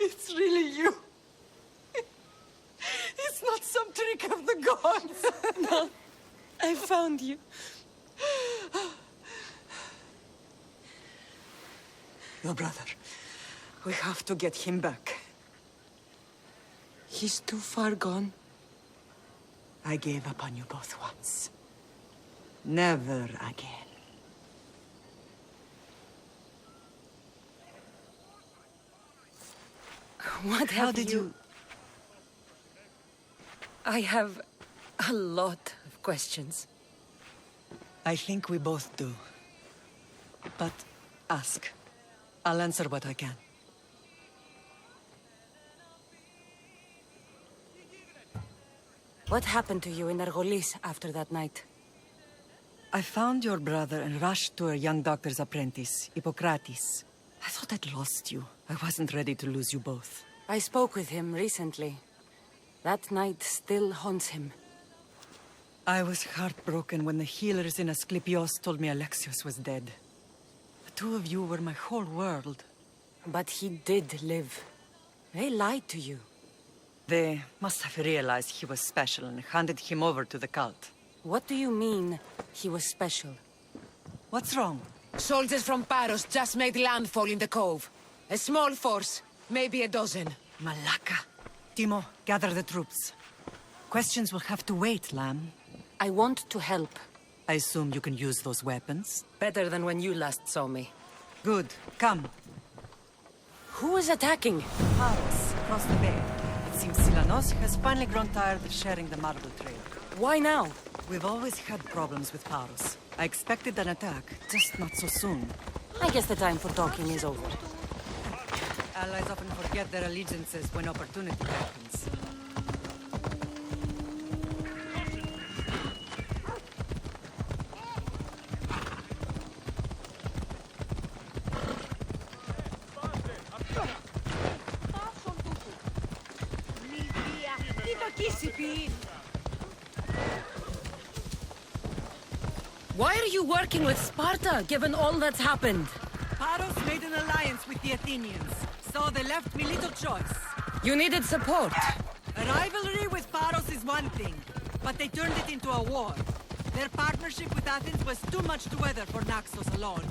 It's really you. It's not some trick of the gods. No, I found you. Your brother. We have to get him back. He's too far gone. I gave up on you both once. Never again. What How have did you... I have a lot of questions. I think we both do. But ask. I'll answer what I can. What happened to you in Argolis after that night? I found your brother and rushed to a young doctor's apprentice, Hippocrates. I thought I'd lost you. I wasn't ready to lose you both. I spoke with him recently. That night still haunts him. I was heartbroken when the healers in Asclepios told me Alexios was dead. The two of you were my whole world. But he did live. They lied to you. They must have realized he was special and handed him over to the cult. What do you mean, he was special? What's wrong? Soldiers from Paros just made landfall in the cove. A small force, maybe a dozen. Malaka. Timo, gather the troops. Questions will have to wait, Lamb. I want to help. I assume you can use those weapons? Better than when you last saw me. Good. Come. Who is attacking? Paros, across the bay. It seems Silanos has finally grown tired of sharing the marble trail. Why now? We've always had problems with Paros. I expected an attack, just not so soon. I guess the time for talking is over. Allies often forget their allegiances when opportunity happens. Why are you working with Sparta, given all that's happened? Paros made an alliance with the Athenians, so they left me little choice. You needed support. A rivalry with Paros is one thing, but they turned it into a war. Their partnership with Athens was too much to weather for Naxos alone.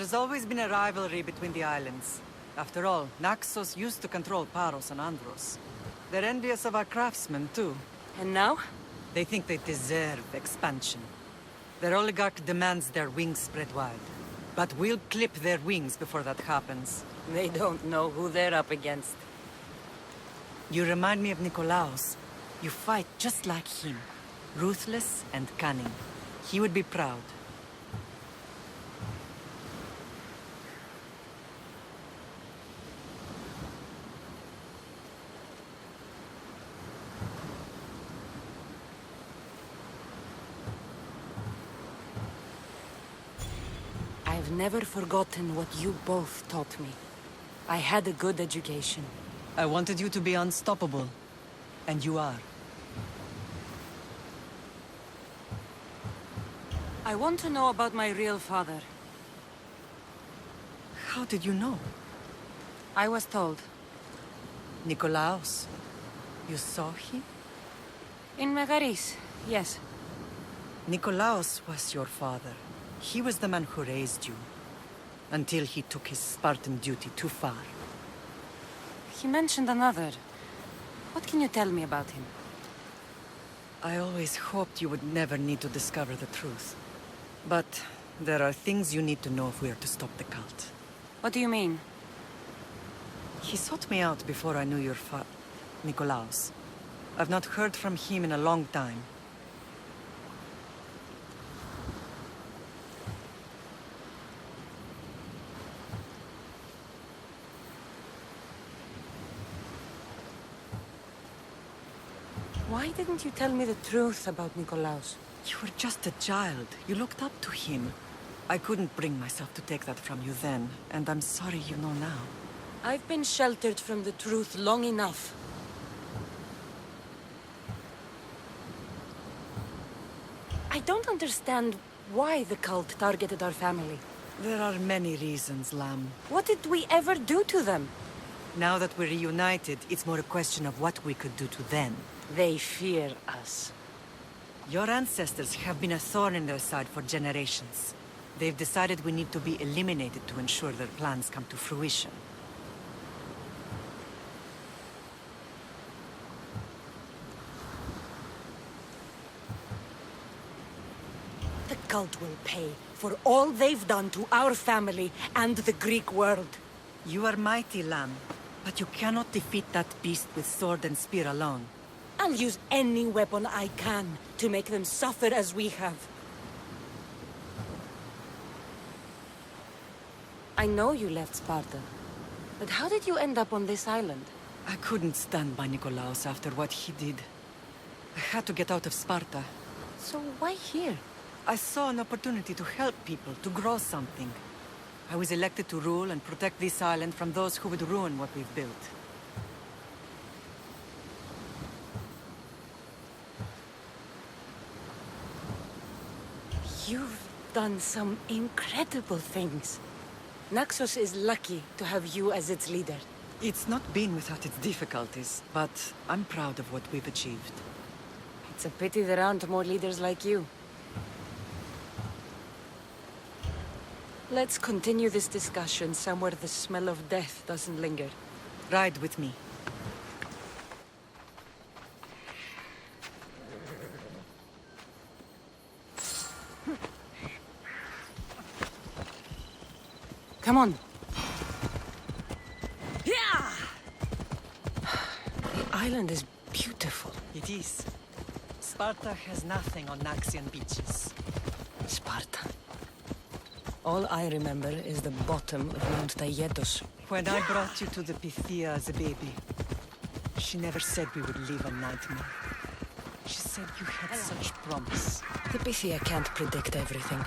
There's always been a rivalry between the islands. After all, Naxos used to control Paros and Andros. They're envious of our craftsmen, too. And now? They think they deserve expansion. Their oligarch demands their wings spread wide. But we'll clip their wings before that happens. They don't know who they're up against. You remind me of Nikolaos. You fight just like him. Ruthless and cunning. He would be proud. I've never forgotten what you both taught me. I had a good education. I wanted you to be unstoppable. And you are. I want to know about my real father. How did you know? I was told. Nikolaos. You saw him? In Megaris, yes. Nikolaos was your father. He was the man who raised you. Until he took his Spartan duty too far. He mentioned another. What can you tell me about him? I always hoped you would never need to discover the truth. But there are things you need to know if we are to stop the cult. What do you mean? He sought me out before I knew your Nikolaos. I've not heard from him in a long time. Why didn't you tell me the truth about Nikolaos? You were just a child. You looked up to him. I couldn't bring myself to take that from you then, and I'm sorry you know now. I've been sheltered from the truth long enough. I don't understand why the cult targeted our family. There are many reasons, Lamb. What did we ever do to them? Now that we're reunited, it's more a question of what we could do to them. They fear us. Your ancestors have been a thorn in their side for generations. They've decided we need to be eliminated to ensure their plans come to fruition. The cult will pay for all they've done to our family and the Greek world. You are mighty, Lamb, but you cannot defeat that beast with sword and spear alone. I'll use any weapon I can to make them suffer as we have. I know you left Sparta, but how did you end up on this island? I couldn't stand by Nikolaos after what he did. I had to get out of Sparta. So why here? I saw an opportunity to help people, to grow something. I was elected to rule and protect this island from those who would ruin what we've built. You've done some incredible things. Naxos is lucky to have you as its leader. It's not been without its difficulties, but I'm proud of what we've achieved. It's a pity there aren't more leaders like you. Let's continue this discussion somewhere the smell of death doesn't linger. Ride with me. Come on. Yeah! The island is beautiful. It is. Sparta has nothing on Naxian beaches. Sparta. All I remember is the bottom of Mount Taygetos. When I brought you to the Pythia as a baby, she never said we would live a nightmare. She said you had such promise. The Pythia can't predict everything.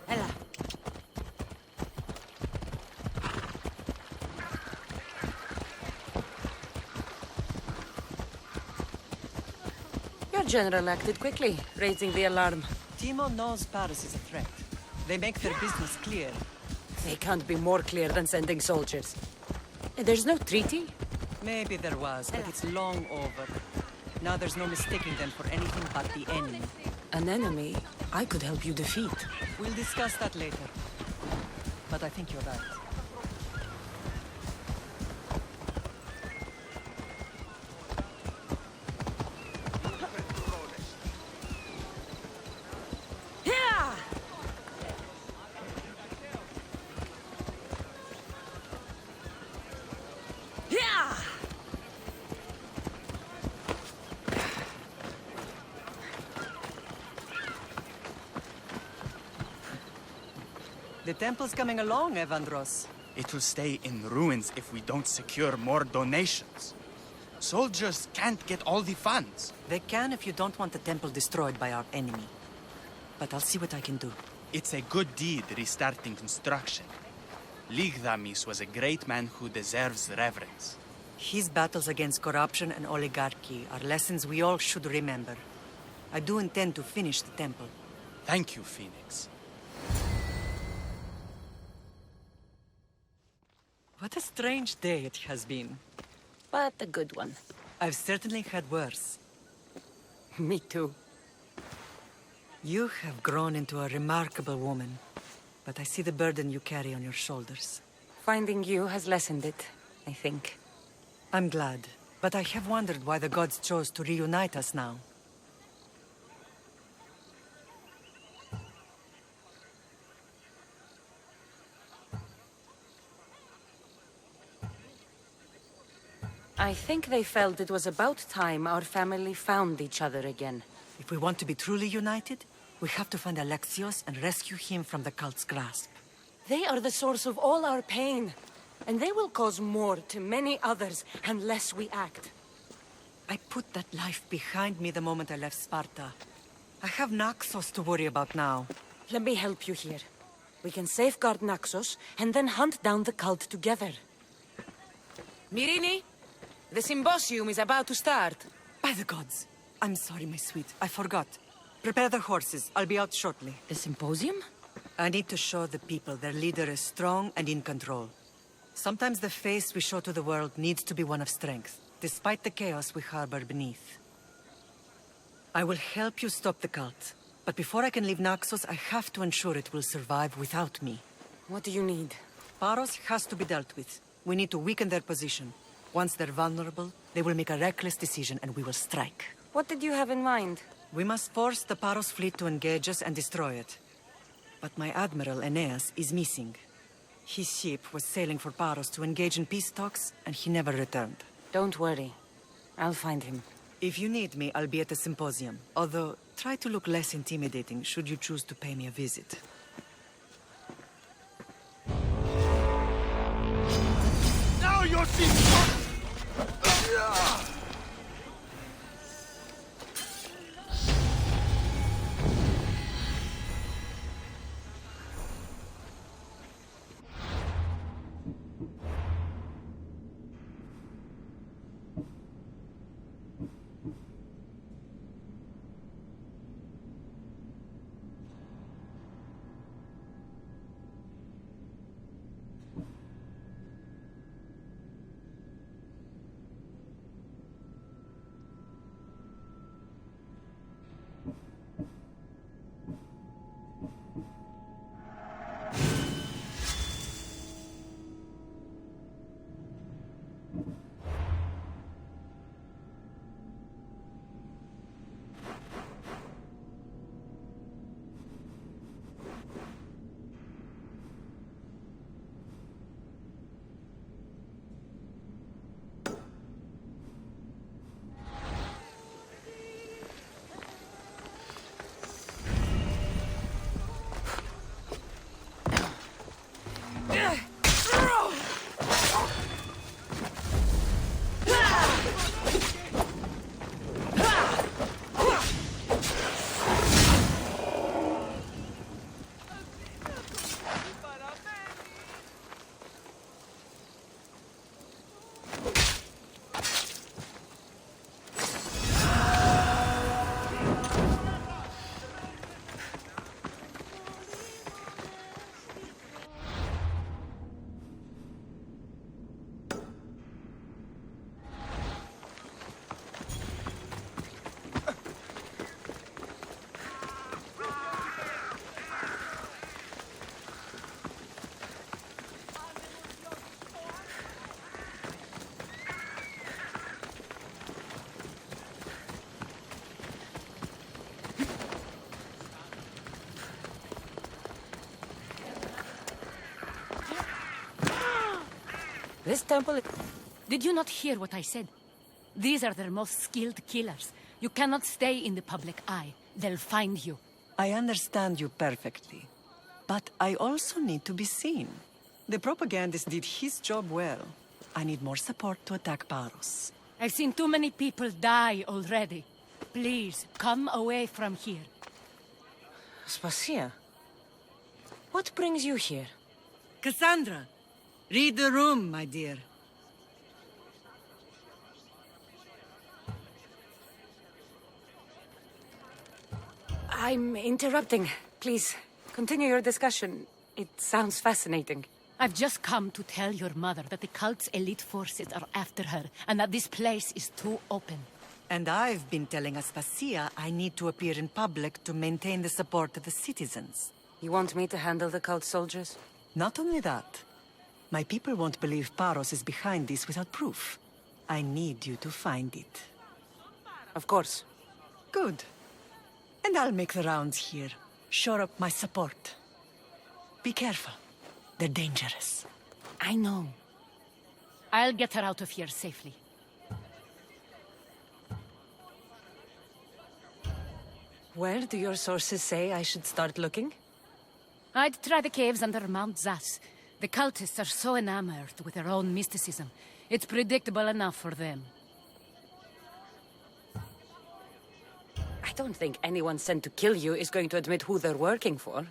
Ella. Your general acted quickly, raising the alarm. Timo knows Paris is a threat. They make their business clear. They can't be more clear than sending soldiers. There's no treaty? Maybe there was, but it's long over. Now there's no mistaking them for anything but the enemy. An enemy? I could help you defeat. We'll discuss that later. But I think you're right. The temple's coming along, Evandros. It will stay in ruins if we don't secure more donations. Soldiers can't get all the funds. They can if you don't want the temple destroyed by our enemy. But I'll see what I can do. It's a good deed restarting construction. Ligdamis was a great man who deserves reverence. His battles against corruption and oligarchy are lessons we all should remember. I do intend to finish the temple. Thank you, Phoenix. What a strange day it has been. But a good one. I've certainly had worse. Me too. You have grown into a remarkable woman, but I see the burden you carry on your shoulders. Finding you has lessened it, I think. I'm glad, but I have wondered why the gods chose to reunite us now. I think they felt it was about time our family found each other again. If we want to be truly united, we have to find Alexios and rescue him from the cult's grasp. They are the source of all our pain, and they will cause more to many others unless we act. I put that life behind me the moment I left Sparta. I have Naxos to worry about now. Let me help you here. We can safeguard Naxos and then hunt down the cult together. Myrrine, the symposium is about to start. By the gods. I'm sorry, my sweet. I forgot. Prepare the horses. I'll be out shortly. The symposium? I need to show the people their leader is strong and in control. Sometimes the face we show to the world needs to be one of strength, despite the chaos we harbor beneath. I will help you stop the cult. But before I can leave Naxos, I have to ensure it will survive without me. What do you need? Paros has to be dealt with. We need to weaken their position. Once they're vulnerable, they will make a reckless decision and we will strike. What did you have in mind? We must force the Paros fleet to engage us and destroy it. But my admiral, Aeneas, is missing. His ship was sailing for Paros to engage in peace talks, and he never returned. Don't worry. I'll find him. If you need me, I'll be at the symposium. Although, try to look less intimidating should you choose to pay me a visit. Now you're seeing... This temple... Did you not hear what I said? These are their most skilled killers. You cannot stay in the public eye. They'll find you. I understand you perfectly. But I also need to be seen. The propagandist did his job well. I need more support to attack Paros. I've seen too many people die already. Please, come away from here. Aspasia, what brings you here? Cassandra, read the room, my dear. I'm interrupting. Please, continue your discussion. It sounds fascinating. I've just come to tell your mother that the cult's elite forces are after her, and that this place is too open. And I've been telling Aspasia I need to appear in public to maintain the support of the citizens. You want me to handle the cult soldiers? Not only that. My people won't believe Paros is behind this without proof. I need you to find it. Of course. Good. And I'll make the rounds here. Shore up my support. Be careful. They're dangerous. I know. I'll get her out of here safely. Where do your sources say I should start looking? I'd try the caves under Mount Zas. The cultists are so enamored with their own mysticism. It's predictable enough for them. I don't think anyone sent to kill you is going to admit who they're working for.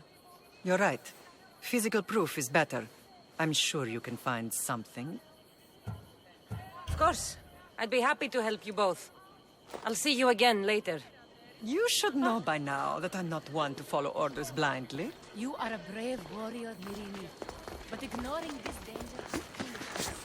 You're right. Physical proof is better. I'm sure you can find something. Of course. I'd be happy to help you both. I'll see you again later. You should know by now that I'm not one to follow orders blindly. You are a brave warrior, Mirini. But ignoring this danger...